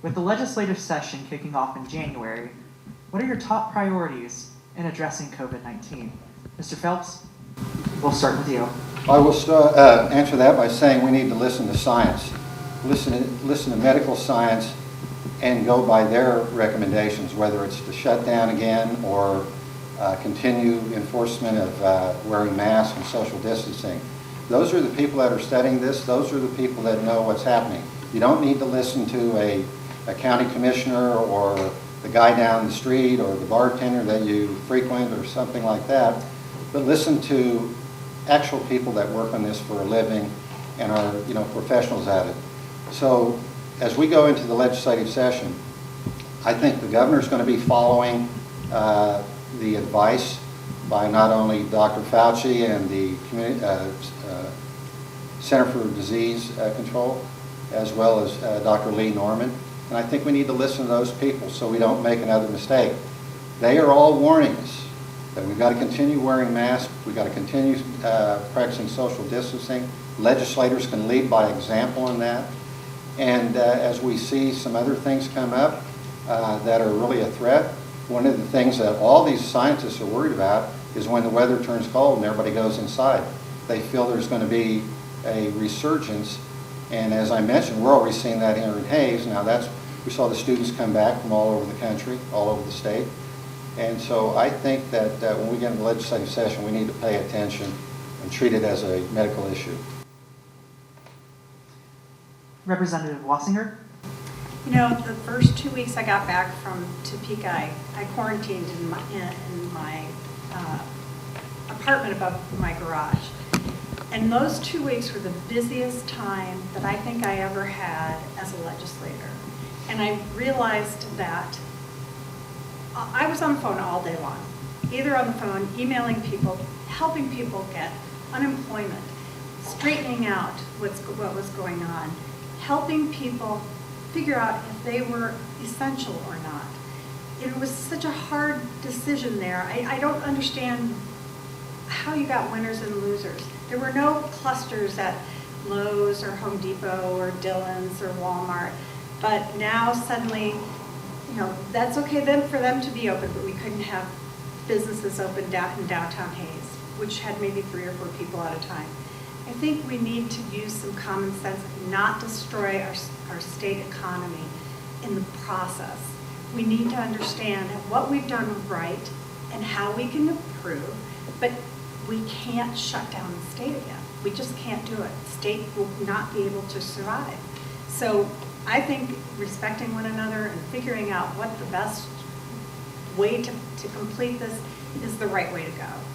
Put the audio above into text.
With the legislative session kicking off in January, what are your top priorities in addressing COVID-19? Mr. Phelps, we'll start with you. I will answer that by saying we need to listen to science, listen to medical science, and go by their recommendations, whether it's to shut down again or continue enforcement of wearing masks and social distancing. Those are the people that are studying this. Those are the people that know what's happening. You don't need to listen to a county commissioner or the guy down the street or the bartender that you frequent or something like that, but listen to actual people that work on this for a living and are professionals at it. So as we go into the legislative session, I think the governor's going to be following the advice by not only Dr. Fauci and the Center for Disease Control, as well as Dr. Lee Norman. And I think we need to listen to those people so we don't make another mistake. They are all warning us that we've got to continue wearing masks, we've got to continue practicing social distancing. Legislators can lead by example in that. And as we see some other things come up that are really a threat, one of the things that all these scientists are worried about is when the weather turns cold and everybody goes inside. They feel there's going to be a resurgence. And as I mentioned, we're already seeing that here in Hayes. Now we saw the students come back from all over the country, all over the state. And so I think that when we get into the legislative session, we need to pay attention and treat it as a medical issue. Representative Wassinger. You know, the first 2 weeks I got back from Topeka, I quarantined in my apartment above my garage. And those 2 weeks were the busiest time that I think I ever had as a legislator. And I realized that I was on the phone all day long, either on the phone, emailing people, helping people get unemployment, straightening out what was going on, helping people figure out if they were essential or not. It was such a hard decision there. I don't understand how you got winners and losers. There were no clusters at Lowe's or Home Depot or Dillon's or Walmart, but now suddenly, that's okay then for them to be open, but we couldn't have businesses open in downtown Hayes, which had maybe 3 or 4 people at a time. I think we need to use some common sense and not destroy our state economy in the process. We need to understand what we've done right and how we can improve, but we can't shut down the state again. We just can't do it. The state will not be able to survive. So I think respecting one another and figuring out what the best way to complete this is the right way to go.